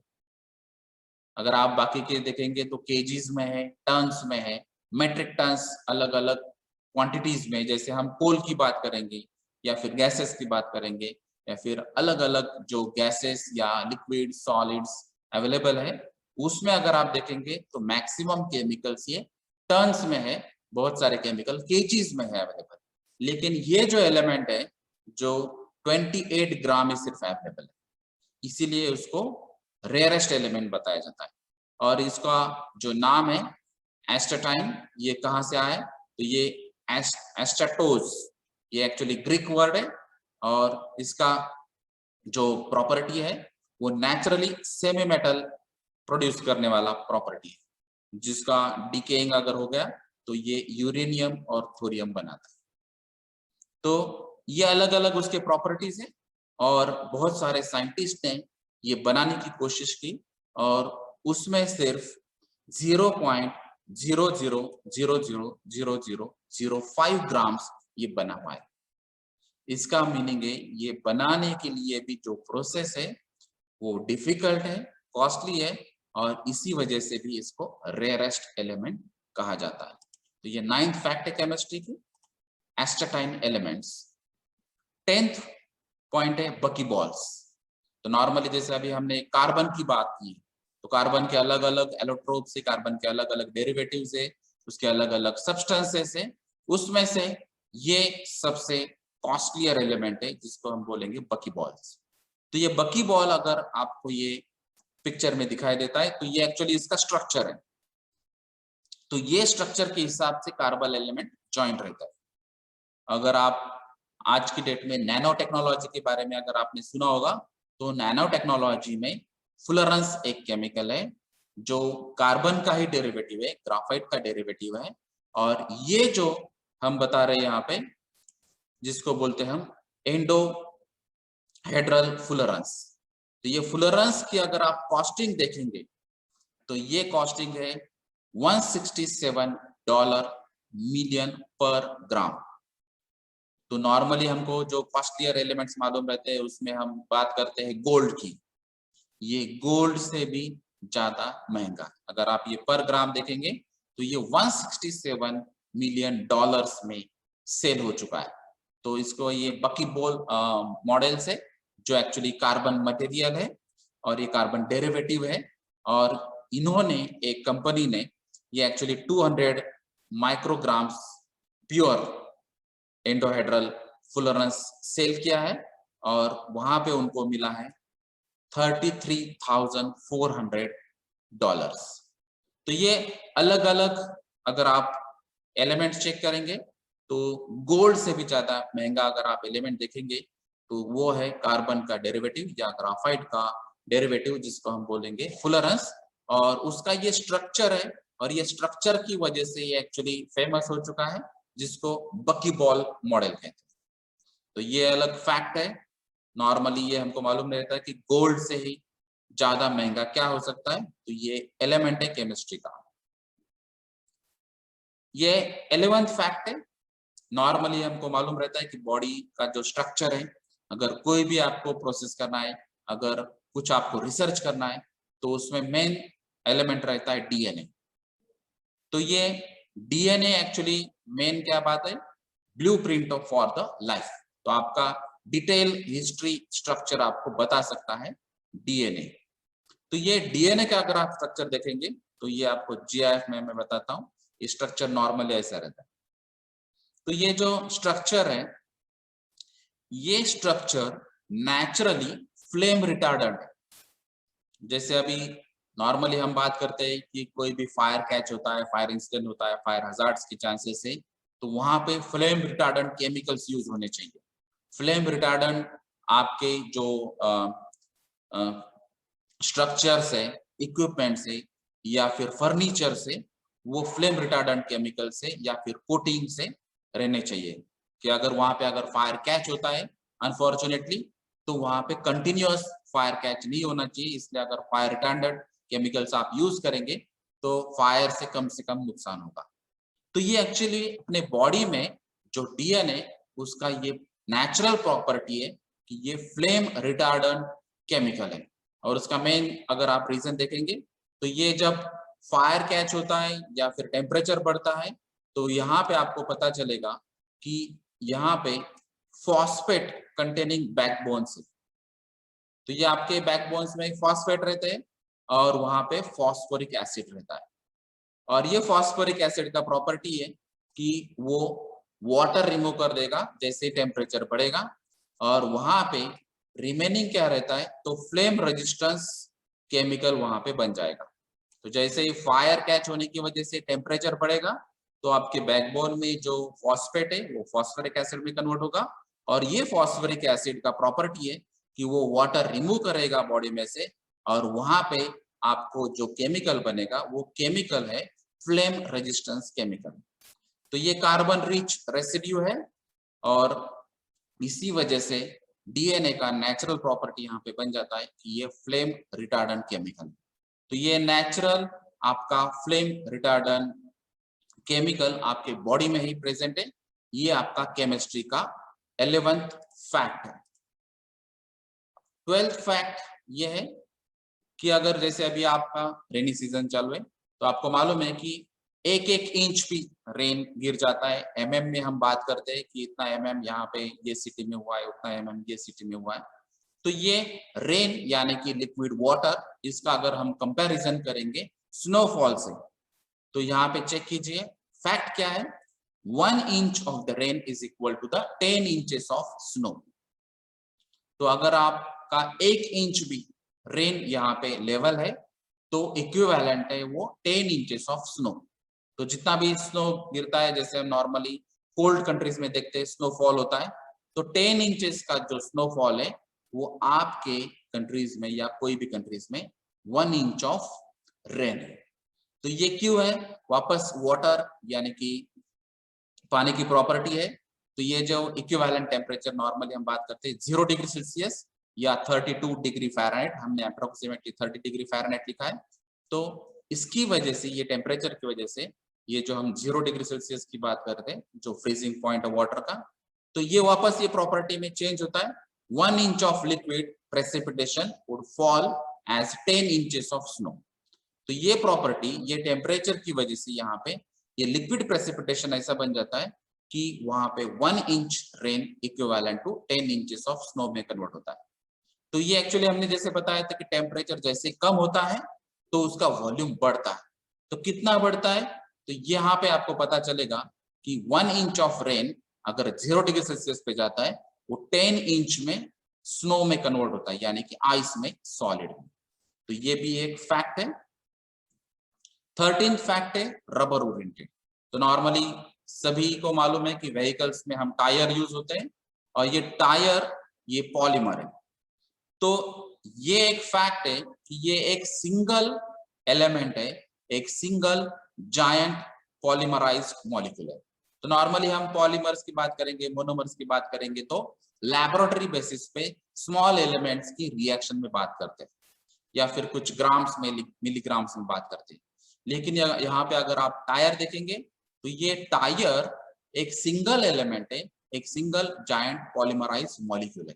[SPEAKER 1] अगर आप बाकी के देखेंगे तो केजीज में है, टन्स में है, मेट्रिक टन्स अलग अलग क्वांटिटीज में, जैसे हम कोल की बात करेंगे या फिर गैसेस की बात करेंगे या फिर अलग अलग जो गैसेस या लिक्विड सॉलिड्स अवेलेबल है, उसमें अगर आप देखेंगे तो मैक्सिमम केमिकल्स ये टन्स में है, बहुत सारे केमिकल केजीज में है अवेलेबल। लेकिन ये जो एलिमेंट है जो 28 ग्राम में सिर्फ अवेलेबल है, इसीलिए उसको रेयरेस्ट एलिमेंट बताया जाता है। और इसका जो नाम है एस्टाटाइन, ये कहाँ से आया है? तो ये एस्टाटोज, ये एक्चुअली ग्रीक वर्ड है और इसका जो प्रॉपर्टी है वो नेचुरली सेमी मेटल प्रोड्यूस करने वाला प्रॉपर्टी है, जिसका डिकेइंग अगर हो गया तो ये यूरेनियम और थोरियम बनाता है। तो ये अलग अलग उसके प्रॉपर्टीज है और बहुत सारे साइंटिस्ट ने ये बनाने की कोशिश की और उसमें सिर्फ 0.00000005 ग्राम्स ये बना पाए। इसका मीनिंग है ये बनाने के लिए भी जो प्रोसेस है वो डिफिकल्ट है, कॉस्टली है, और इसी वजह से भी इसको रेयरेस्ट एलिमेंट कहा जाता है। तो ये 9th फैक्ट है केमिस्ट्री की, एस्टाटाइन एलिमेंट्स। 10th पॉइंट है बकीबॉल्स। तो नॉर्मली जैसे अभी हमने कार्बन की बात की, तो कार्बन के अलग अलग एलोट्रोप्स है, कार्बन के अलग अलग डेरिवेटिव्स है, उसके अलग अलग सब्सटेंसेस है, उसमें से ये सबसे कॉस्टलियर एलिमेंट है जिसको हम बोलेंगे बकीबॉल्स। तो ये बकीबॉल अगर आपको ये पिक्चर में दिखाई देता है तो ये एक्चुअली इसका स्ट्रक्चर है। तो ये स्ट्रक्चर के हिसाब से कार्बन एलिमेंट ज्वाइंट रहता है। अगर आप आज की डेट में नैनो टेक्नोलॉजी के बारे में अगर आपने सुना होगा, तो नैनो टेक्नोलॉजी में फ्लोरेंस एक केमिकल है जो कार्बन का ही डेरिवेटिव है, ग्राफाइट का डेरिवेटिव है, और ये जो हम बता रहे हैं यहाँ पे जिसको बोलते हैं हम एंडोहेड्रल फ्लोरेंस। तो ये फ्लोरेंस की अगर आप कॉस्टिंग देखेंगे तो ये कॉस्टिंग है $167 मिलियन पर ग्राम। तो नॉर्मली हमको जो फर्स्ट ईयर एलिमेंट्स मालूम रहते हैं उसमें हम बात करते हैं गोल्ड की, ये गोल्ड से भी ज्यादा महंगा। अगर आप ये पर ग्राम देखेंगे तो ये 167 मिलियन डॉलर्स में सेल हो चुका है। तो इसको ये बकीबॉल मॉडल से, जो एक्चुअली कार्बन मटेरियल है और ये कार्बन डेरिवेटिव है, और इन्होंने एक कंपनी ने ये एक्चुअली 200 माइक्रोग्राम्स प्योर एंडोहेड्रल फुलरेंस सेल किया है और वहां पे उनको मिला है $33,400। तो ये अलग अलग अगर आप एलिमेंट्स चेक करेंगे तो गोल्ड से भी ज्यादा महंगा अगर आप एलिमेंट देखेंगे तो वो है कार्बन का डेरिवेटिव या ग्राफाइट का डेरिवेटिव, जिसको हम बोलेंगे फुलरेंस। और उसका ये स्ट्रक्चर है और ये स्ट्रक्चर की वजह से ये एक्चुअली फेमस हो चुका है, जिसको बकीबॉल मॉडल कहते हैं। तो ये अलग फैक्ट है। नॉर्मली ये हमको मालूम नहीं रहता कि गोल्ड से ही ज्यादा महंगा क्या हो सकता है। तो ये एलिमेंट है केमिस्ट्री का। ये 11th फैक्ट है। नॉर्मली हमको मालूम रहता है कि बॉडी का जो स्ट्रक्चर है, अगर कोई भी आपको प्रोसेस करना है, अगर कुछ आपको रिसर्च करना है, तो उसमें मेन एलिमेंट रहता है डीएनए। तो ये डीएनए एक्चुअली मेन क्या बात है, ब्लूप्रिंट फॉर द लाइफ। तो आपका डिटेल हिस्ट्री स्ट्रक्चर आपको बता सकता है डीएनए। तो ये डीएनए का अगर आप स्ट्रक्चर देखेंगे तो ये आपको जीआईएफ में मैं बताता हूँ, ये स्ट्रक्चर नॉर्मली ऐसा रहता है। तो ये जो स्ट्रक्चर है, ये स्ट्रक्चर नेचुरली फ्लेम रिटार्डेंट है। जैसे अभी नॉर्मली हम बात करते हैं कि कोई भी फायर कैच होता है, फायर इंसिडेंट होता है, फायर हजार्ड्स की चांसेस है, तो वहां पे फ्लेम रिटार्डेंट केमिकल्स यूज होने चाहिए। फ्लेम रिटार्डेंट आपके जो स्ट्रक्चर से, इक्विपमेंट से या फिर फर्नीचर से, वो फ्लेम रिटार्डेंट केमिकल से या फिर कोटिंग से रहने चाहिए। कि अगर वहां पे अगर फायर कैच होता है अनफॉर्चुनेटली, तो वहां पे कंटिन्यूअस फायर कैच नहीं होना चाहिए। इसलिए अगर फायर रिटार्डेंट केमिकल्स आप यूज करेंगे तो फायर से कम नुकसान होगा। तो ये एक्चुअली अपने बॉडी में जो डीएनए, उसका ये नेचुरल प्रॉपर्टी है कि ये फ्लेम रिटार्डेंट केमिकल है। और उसका मेन अगर आप रीजन देखेंगे तो ये जब फायर कैच होता है या फिर टेम्परेचर बढ़ता है, तो यहाँ पे आपको पता चलेगा कि यहाँ पे फॉस्फेट कंटेनिंग बैकबोन्स है। तो ये आपके बैकबोन्स में फॉस्फेट रहते हैं और वहां पे फॉस्फोरिक एसिड रहता है। और ये फॉस्फोरिक एसिड का प्रॉपर्टी है कि वो वाटर रिमूव कर देगा जैसे टेम्परेचर बढ़ेगा, और वहां पे रिमेनिंग क्या रहता है, तो फ्लेम रेजिस्टेंस केमिकल वहां पे बन जाएगा। तो जैसे ही फायर कैच होने की वजह से टेम्परेचर बढ़ेगा, तो आपके बैकबोन में जो फॉस्फेट है वो फॉस्फोरिक एसिड में कन्वर्ट होगा। और ये फॉस्फोरिक एसिड का प्रॉपर्टी है कि वो वाटर रिमूव करेगा बॉडी में से, और वहां पे आपको जो केमिकल बनेगा वो केमिकल है फ्लेम रेजिस्टेंस केमिकल। तो ये कार्बन रिच रेसिड्यू है और इसी वजह से डीएनए का नेचुरल प्रॉपर्टी यहाँ पे बन जाता है कि ये फ्लेम रिटार्डेंट केमिकल। तो ये नेचुरल आपका फ्लेम रिटार्डेंट केमिकल आपके बॉडी में ही प्रेजेंट है। ये आपका केमिस्ट्री का 11th फैक्ट है। 12th फैक्ट ये है कि अगर जैसे अभी आपका रेनी सीजन चल रहा है, तो आपको मालूम है कि एक एक इंच भी रेन गिर जाता है। एमएम में हम बात करते हैं कि इतना एमएम यहाँ पे ये सिटी में हुआ है, उतना एमएम ये सिटी में हुआ है। तो ये रेन यानी कि लिक्विड वाटर, इसका अगर हम कंपैरिजन करेंगे स्नोफॉल से, तो यहाँ पे चेक कीजिए फैक्ट क्या है, 1 inch of the rain is equal to the 10 inches of snow. तो अगर आपका 1 इंच भी रेन यहाँ पे लेवल है तो इक्विवेलेंट है वो 10 इंचेस ऑफ स्नो। तो जितना भी स्नो गिरता है, जैसे हम नॉर्मली कोल्ड कंट्रीज में देखते हैं स्नोफॉल होता है, तो 10 इंचेस का जो स्नोफॉल है वो आपके कंट्रीज में या कोई भी कंट्रीज में 1 इंच ऑफ रेन है। तो ये क्यों है, वापस वाटर यानी कि पानी की प्रॉपर्टी है। तो ये जो इक्विवेलेंट टेम्परेचर नॉर्मली हम बात करते हैं 0 डिग्री सेल्सियस या 32 डिग्री फ़ारेनहाइट, हमने अप्रोक्सीमेटली 30 डिग्री फ़ारेनहाइट लिखा है। तो इसकी वजह से, ये टेम्परेचर की वजह से ये जो हम 0 डिग्री सेल्सियस की बात करते हैं, जो फ्रीजिंग पॉइंट है वाटर का, तो ये वापस ये प्रॉपर्टी में चेंज होता है। 1 inch of liquid precipitation would fall as 10 inches of snow. तो ये प्रॉपर्टी, ये टेम्परेचर की वजह से यहाँ पे ये लिक्विड प्रेसिपिटेशन ऐसा बन जाता है कि वहां पे 1 inch rain equivalent to 10 inches of snow में कन्वर्ट होता है। तो ये एक्चुअली हमने जैसे बताया था कि टेम्परेचर जैसे कम होता है तो उसका वॉल्यूम बढ़ता है। तो कितना बढ़ता है, तो यहाँ पे आपको पता चलेगा कि 1 इंच ऑफ रेन अगर 0 डिग्री सेल्सियस पे जाता है वो 10 इंच में स्नो में कन्वर्ट होता है, यानी कि आइस में, सॉलिड में। तो ये भी एक फैक्ट है। 13th फैक्ट है रबर ओरिएंटेड। तो नॉर्मली सभी को मालूम है कि व्हीकल्स में हम टायर यूज होते हैं और ये टायर ये पॉलीमर है। तो ये एक फैक्ट है कि ये एक सिंगल एलिमेंट है, एक सिंगल जायंट पॉलीमराइज्ड मॉलिक्यूल है। तो नॉर्मली हम पॉलीमर्स की बात करेंगे, मोनोमर्स की बात करेंगे तो लैबोरेटरी बेसिस पे स्मॉल एलिमेंट्स की रिएक्शन में बात करते हैं या फिर कुछ ग्राम्स में, मिलीग्राम्स में बात करते हैं। लेकिन यहाँ पे अगर आप टायर देखेंगे तो ये टायर एक सिंगल एलिमेंट है, एक सिंगल जायंट पॉलीमराइज्ड मॉलिक्यूल है।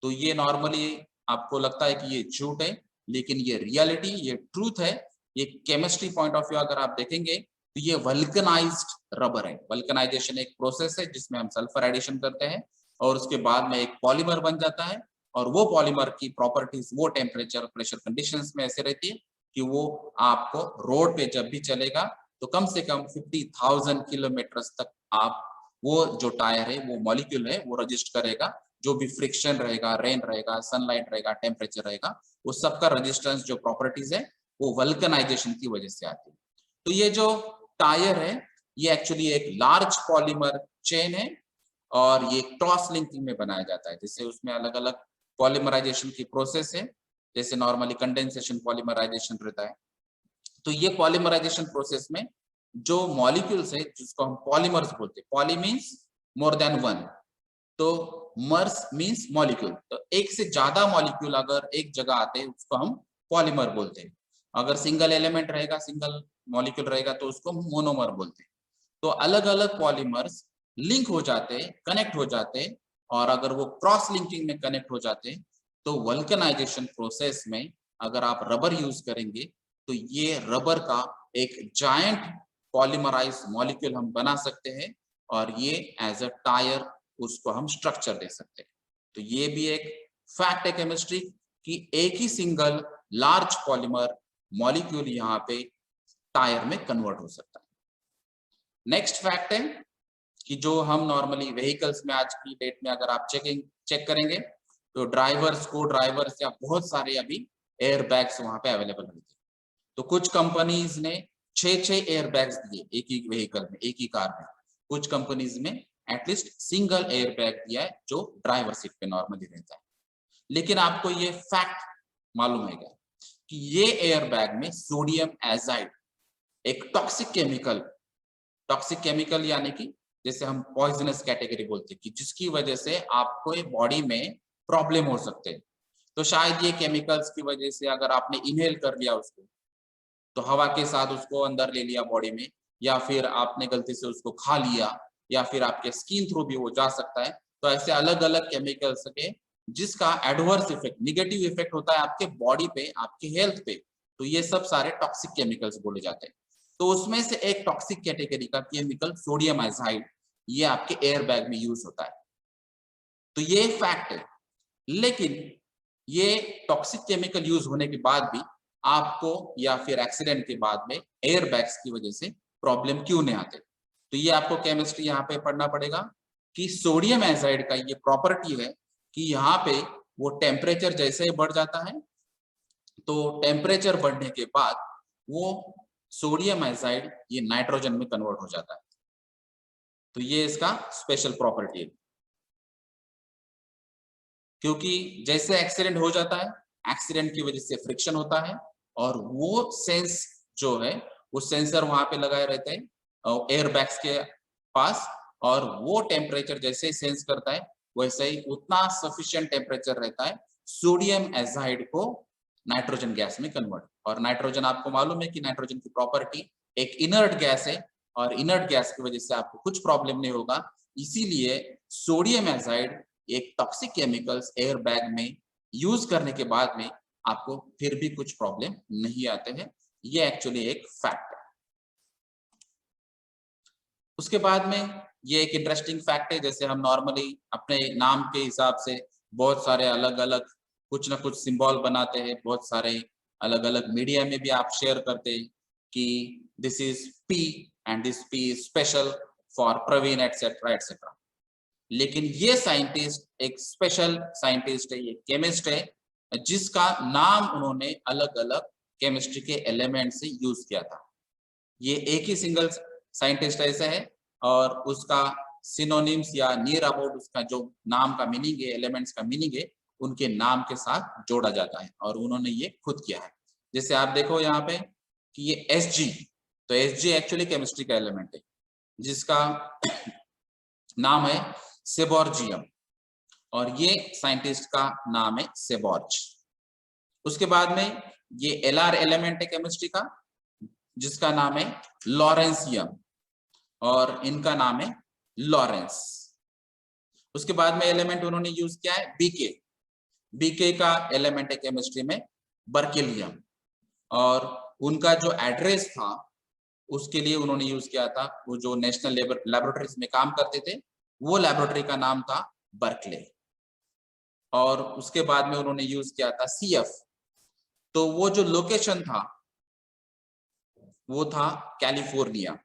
[SPEAKER 1] तो ये नॉर्मली आपको लगता है कि ये झूठ है, लेकिन ये रियलिटी, ये ट्रूथ है। ये केमिस्ट्री पॉइंट ऑफ व्यू अगर आप देखेंगे तो ये वल्कनाइज्ड रबर है। वल्कनाइजेशन एक प्रोसेस है जिसमें हम सल्फर एडिशन करते हैं और उसके बाद में एक पॉलीमर बन जाता है और वो पॉलीमर की प्रॉपर्टीज वो टेम्परेचर प्रेशर कंडीशंस में ऐसे रहती है कि वो आपको रोड पे जब भी चलेगा तो कम से कम 50,000 किलोमीटर तक आप वो जो टायर है, वो मॉलिक्यूल है, वो रजिस्ट करेगा। जो भी फ्रिक्शन रहेगा, रेन रहेगा, सनलाइट रहेगा, टेम्परेचर रहेगा, वो सबका रेजिस्टेंस जो प्रॉपर्टीज है वो वल्कनाइजेशन की वजह से आती है। तो ये जो टायर है ये एक्चुअली एक लार्ज पॉलीमर चेन है और ये क्रॉस लिंकिंग में बनाया जाता है, जिससे उसमें अलग अलग पॉलीमराइजेशन की प्रोसेस है। जैसे नॉर्मली कंडेंसेशन पॉलीमराइजेशन रहता है। तो ये पॉलीमराइजेशन प्रोसेस में जो मॉलिक्यूल्स है जिसको हम पॉलीमर्स बोलते हैं, poly means more than one, तो मर्स मीन्स मॉलिक्यूल। तो एक से ज्यादा मॉलिक्यूल अगर एक जगह आते हैं उसको हम पॉलीमर बोलते हैं। अगर सिंगल एलिमेंट रहेगा, सिंगल मॉलिक्यूल रहेगा तो उसको मोनोमर बोलते हैं। तो अलग अलग पॉलीमर्स लिंक हो जाते, कनेक्ट हो जाते, और अगर वो क्रॉस लिंकिंग में कनेक्ट हो जाते तो वल्कनाइजेशन प्रोसेस में अगर आप रबर यूज करेंगे तो ये रबर का एक जायंट पॉलीमराइज्ड मॉलिक्यूल हम बना सकते हैं और ये एज अ टायर उसको हम स्ट्रक्चर दे सकते हैं। तो ये भी एक फैक्ट है केमिस्ट्री कि एक ही सिंगल लार्ज पॉलीमर मॉलिक्यूल यहाँ पे टायर में कन्वर्ट हो सकता है। नेक्स्ट फैक्ट है कि जो हम नॉर्मली व्हीकल्स में आज की डेट में अगर आप चेक करेंगे तो ड्राइवर्स को ड्राइवर्स या बहुत सारे अभी एयर बैग्स वहां पे अवेलेबल रहते हैं। तो कुछ कंपनीज ने 6 एयर बैग्स दिए एक ही व्हीकल में, एक ही कार में। कुछ कंपनीज में एटलीस्ट सिंगल एयर बैग दिया है जो ड्राइवर सीट पे नॉर्मली रहता है। लेकिन आपको ये फैक्ट मालूम है क्या कि ये एयर बैग में सोडियम एजाइड एक टॉक्सिक केमिकल यानी कि जैसे हम पॉइजनस कैटेगरी बोलते हैं कि जिसकी वजह से आपको बॉडी में प्रॉब्लम हो सकते हैं। तो शायद ये केमिकल्स की वजह से अगर आपने इनहेल कर लिया उसको, तो हवा के साथ उसको अंदर ले लिया बॉडी में, या फिर आपने गलती से उसको खा लिया, या फिर आपके स्किन थ्रू भी वो जा सकता है। तो ऐसे अलग अलग केमिकल्स के जिसका एडवर्स इफेक्ट, निगेटिव इफेक्ट होता है आपके बॉडी पे, आपके हेल्थ पे, तो ये सब सारे टॉक्सिक केमिकल्स बोले जाते हैं। तो उसमें से एक टॉक्सिक कैटेगरी का केमिकल सोडियम आइजाइड ये आपके एयर बैग में यूज होता है। तो ये फैक्ट है। लेकिन ये टॉक्सिक केमिकल यूज होने के बाद भी आपको या फिर एक्सीडेंट के बाद में एयर बैग्स की वजह से प्रॉब्लम क्यों नहीं आते, तो ये आपको केमिस्ट्री यहाँ पे पढ़ना पड़ेगा कि सोडियम एजाइड का ये प्रॉपर्टी है कि यहाँ पे वो टेम्परेचर जैसे ही बढ़ जाता है तो टेम्परेचर बढ़ने के बाद वो सोडियम एजाइड ये नाइट्रोजन में कन्वर्ट हो जाता है। तो ये इसका स्पेशल प्रॉपर्टी है, क्योंकि जैसे एक्सीडेंट हो जाता है, एक्सीडेंट की वजह से फ्रिक्शन होता है और वो सेंस जो है वो सेंसर वहां पे लगाए रहते हैं एयर बैग्स के पास, और वो टेम्परेचर जैसे ही सेंस करता है वैसे ही उतना सफिशिएंट टेम्परेचर रहता है सोडियम एजाइड को नाइट्रोजन गैस में कन्वर्ट। और नाइट्रोजन आपको मालूम है कि नाइट्रोजन की प्रॉपर्टी एक इनर्ट गैस है और इनर्ट गैस की वजह से आपको कुछ प्रॉब्लम नहीं होगा। इसीलिए सोडियम एजाइड एक टॉक्सिक केमिकल्स एयर बैग में यूज करने के बाद में आपको फिर भी कुछ प्रॉब्लम नहीं आते हैं। ये एक्चुअली एक फैक्ट है। उसके बाद में ये एक इंटरेस्टिंग फैक्ट है, जैसे हम नॉर्मली अपने नाम के हिसाब से बहुत सारे अलग अलग कुछ ना कुछ सिंबल बनाते हैं, बहुत सारे अलग अलग मीडिया में भी आप शेयर करते हैं कि this is P and this P is special for Praveen etcetera etcetera. लेकिन ये साइंटिस्ट एक स्पेशल साइंटिस्ट है, ये केमिस्ट है जिसका नाम उन्होंने अलग अलग केमिस्ट्री के एलिमेंट से यूज किया था। ये एक ही सिंगल साइंटिस्ट ऐसा है और उसका सिनोनिम्स या नियर अबाउट उसका जो नाम का मीनिंग है, एलिमेंट्स का मीनिंग है, उनके नाम के साथ जोड़ा जाता है और उन्होंने ये खुद किया है। जैसे आप देखो यहाँ पे कि ये Hg, तो Hg एक्चुअली केमिस्ट्री का एलिमेंट है जिसका नाम है सेबोर्जियम और ये साइंटिस्ट का नाम है सेबोर्ज। उसके बाद में ये Lr एलिमेंट है केमिस्ट्री का जिसका नाम है लॉरेंसियम और इनका नाम है लॉरेंस। उसके बाद में एलिमेंट उन्होंने यूज किया है बीके। बीके का एलिमेंट है केमिस्ट्री में बर्केलियम और उनका जो एड्रेस था उसके लिए उन्होंने यूज किया था, वो जो नेशनल लैबोरेटरीज में काम करते थे वो लैबोरेटरी का नाम था बर्कले। और उसके बाद में उन्होंने यूज किया था CF, तो वो जो लोकेशन था वो था कैलिफोर्निया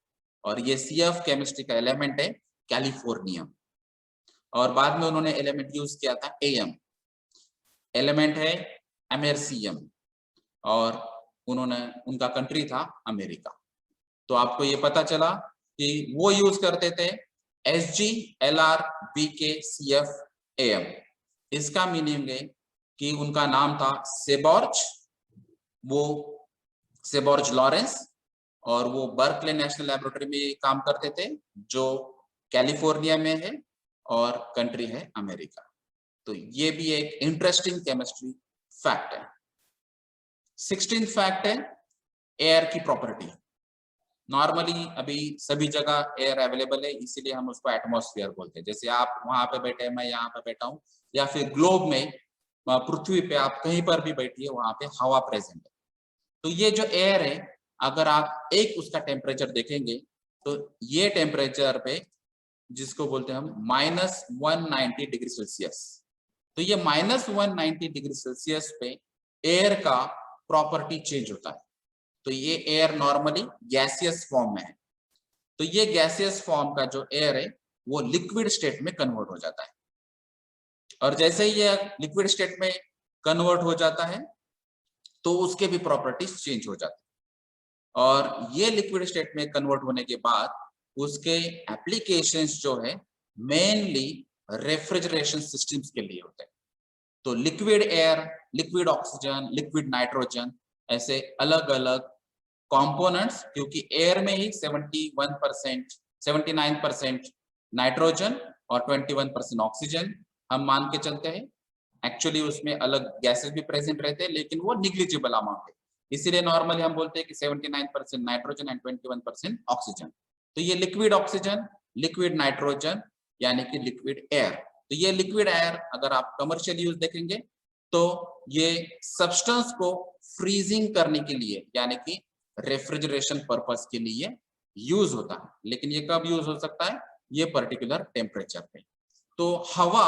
[SPEAKER 1] और ये CF केमिस्ट्री का एलिमेंट है कैलिफोर्निया। और बाद में उन्होंने एलिमेंट यूज किया था AM, एलिमेंट है अमेरिसियम और उन्होंने उनका कंट्री था अमेरिका। तो आपको ये पता चला कि वो यूज करते थे Hg, Lr, Bk, CF, AM। इसका मीनिंग है कि उनका नाम था सेबोर्ज, वो सेबोर्ज लॉरेंस और वो बर्कले नेशनल लैबोरेटरी में काम करते थे जो कैलिफोर्निया में है और कंट्री है अमेरिका। तो ये भी एक इंटरेस्टिंग केमिस्ट्री फैक्ट है। 16th फैक्ट है एयर की प्रॉपर्टी। नॉर्मली अभी सभी जगह एयर अवेलेबल है इसीलिए हम उसको एटमॉस्फेयर बोलते हैं। जैसे आप वहां पे बैठे, मैं यहाँ पे बैठा हूँ, या फिर ग्लोब में पृथ्वी पे आप कहीं पर भी बैठिए वहां पे हवा प्रेजेंट है। तो ये जो एयर है अगर आप एक उसका टेम्परेचर देखेंगे तो ये टेम्परेचर पे जिसको बोलते हैं हम -190 डिग्री सेल्सियस, तो ये -190 डिग्री सेल्सियस पे एयर का प्रॉपर्टी चेंज होता है। तो ये एयर नॉर्मली गैसियस फॉर्म में है, तो ये गैसियस फॉर्म का जो एयर है वो लिक्विड स्टेट में कन्वर्ट हो जाता है और जैसे ही ये लिक्विड स्टेट में कन्वर्ट हो जाता है तो उसके भी प्रॉपर्टीज चेंज हो जाती है और ये लिक्विड स्टेट में कन्वर्ट होने के बाद उसके एप्लीकेशंस जो है मेनली रेफ्रिजरेशन सिस्टम्स के लिए होते हैं। तो liquid air, liquid oxygen, liquid nitrogen, ऐसे अलग अलग कंपोनेंट्स, क्योंकि एयर में ही 71%, 79% नाइट्रोजन और 21% ऑक्सीजन हम मान के चलते हैं। एक्चुअली उसमें अलग गैसेस भी प्रेजेंट रहते हैं लेकिन वो निग्लिजिबल अमाउंट है, इसीलिए नॉर्मली हम बोलते हैं कि 79% नाइट्रोजन एंड 21% ऑक्सीजन। तो ये लिक्विड ऑक्सीजन, लिक्विड नाइट्रोजन यानी कि लिक्विड एयर। तो ये लिक्विड एयर अगर आप कमर्शियल यूज देखेंगे तो ये सब्सटेंस को फ्रीजिंग करने के लिए यानी कि रेफ्रिजरेशन पर्पस के लिए यूज होता है। लेकिन ये कब यूज हो सकता है? ये पर्टिकुलर टेम्परेचर पे। तो हवा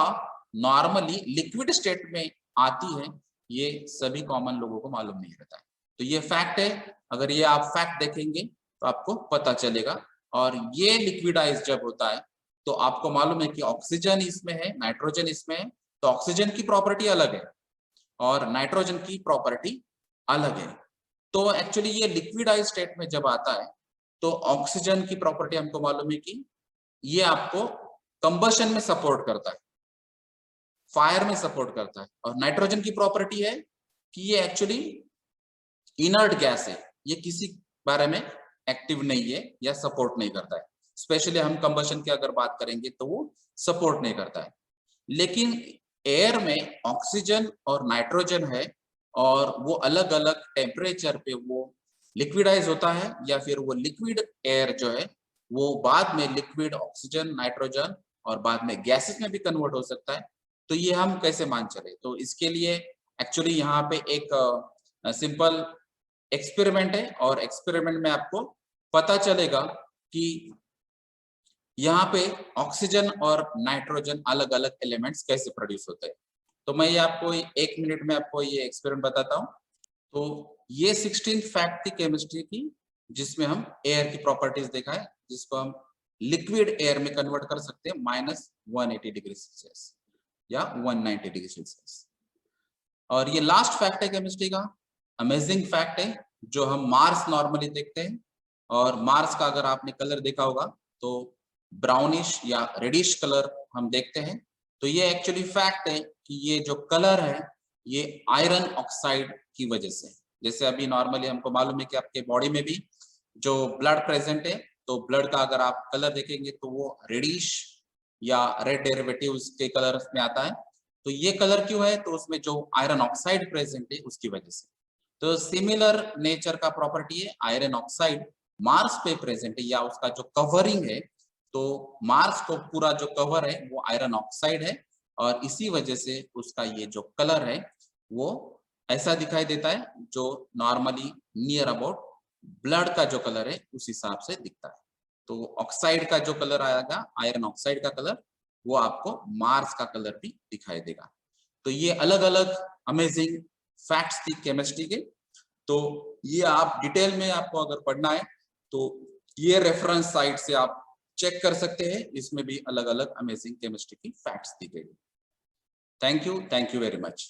[SPEAKER 1] नॉर्मली लिक्विड स्टेट में आती है, ये सभी कॉमन लोगों को मालूम नहीं रहता है। तो ये फैक्ट है, अगर ये आप फैक्ट देखेंगे तो आपको पता चलेगा। और ये लिक्विडाइज जब होता है तो आपको मालूम है कि ऑक्सीजन इसमें है, नाइट्रोजन इसमें है, तो ऑक्सीजन की प्रॉपर्टी अलग है और नाइट्रोजन की प्रॉपर्टी अलग है। तो एक्चुअली ये लिक्विडाइज स्टेट में जब आता है तो ऑक्सीजन की प्रॉपर्टी हमको मालूम है कि ये आपको कंबशन में सपोर्ट करता है, फायर में सपोर्ट करता है। और नाइट्रोजन की प्रॉपर्टी है कि ये एक्चुअली इनर्ट गैस है, ये किसी बारे में एक्टिव नहीं है या सपोर्ट नहीं करता है। स्पेशली हम कंबशन की अगर बात करेंगे तो वो सपोर्ट नहीं करता है। लेकिन एयर में ऑक्सीजन और नाइट्रोजन है और वो अलग अलग टेम्परेचर पे वो लिक्विडाइज होता है या फिर वो लिक्विड एयर जो है वो बाद में लिक्विड ऑक्सीजन, नाइट्रोजन और बाद में गैसेस में भी कन्वर्ट हो सकता है। तो ये हम कैसे मान चले? तो इसके लिए एक्चुअली यहाँ पे एक सिंपल एक्सपेरिमेंट है और एक्सपेरिमेंट में आपको पता चलेगा कि यहाँ पे ऑक्सीजन और नाइट्रोजन अलग अलग एलिमेंट्स कैसे प्रोड्यूस होते हैं। तो मैं ये आपको 1 मिनट में आपको ये एक्सपेरिमेंट बताता हूँ। तो ये 16th फैक्ट थी केमिस्ट्री की, जिसमें हम एयर की प्रॉपर्टीज देखा है, जिसको हम लिक्विड एयर में कन्वर्ट कर सकते हैं -180 डिग्री सेल्सियस या 190 डिग्री सेल्सियस। और ये लास्ट फैक्ट है केमिस्ट्री का, अमेजिंग फैक्ट है, जो हम मार्स नॉर्मली देखते हैं। और मार्स का अगर आपने कलर देखा होगा तो ब्राउनिश या रेडिश कलर हम देखते हैं। तो ये एक्चुअली फैक्ट है कि ये जो कलर है ये आयरन ऑक्साइड की वजह से। जैसे अभी नॉर्मली हमको मालूम है कि आपके बॉडी में भी जो ब्लड प्रेजेंट है, तो ब्लड का अगर आप कलर देखेंगे तो वो रेडिश या रेड डेरिवेटिव्स के कलर में आता है। तो ये कलर क्यों है? तो उसमें जो आयरन ऑक्साइड प्रेजेंट है उसकी वजह से। तो सिमिलर नेचर का प्रॉपर्टी है आयरन ऑक्साइड मार्स पे प्रेजेंट है, या उसका जो कवरिंग है, तो मार्स को पूरा जो कवर है वो आयरन ऑक्साइड है और इसी वजह से उसका ये जो कलर है वो ऐसा दिखाई देता है, जो नॉर्मली नियर अबाउट ब्लड का जो कलर है उस हिसाब से दिखता है। तो ऑक्साइड का जो कलर आएगा, आयरन ऑक्साइड का कलर, वो आपको मार्स का कलर भी दिखाई देगा। तो ये अलग अलग अमेजिंग फैक्ट्स थी केमिस्ट्री के। तो ये आप डिटेल में आपको अगर पढ़ना है तो ये रेफरेंस साइट से आप चेक कर सकते हैं, इसमें भी अलग अलग अमेजिंग केमिस्ट्री की फैक्ट्स दी गई। Thank you very much.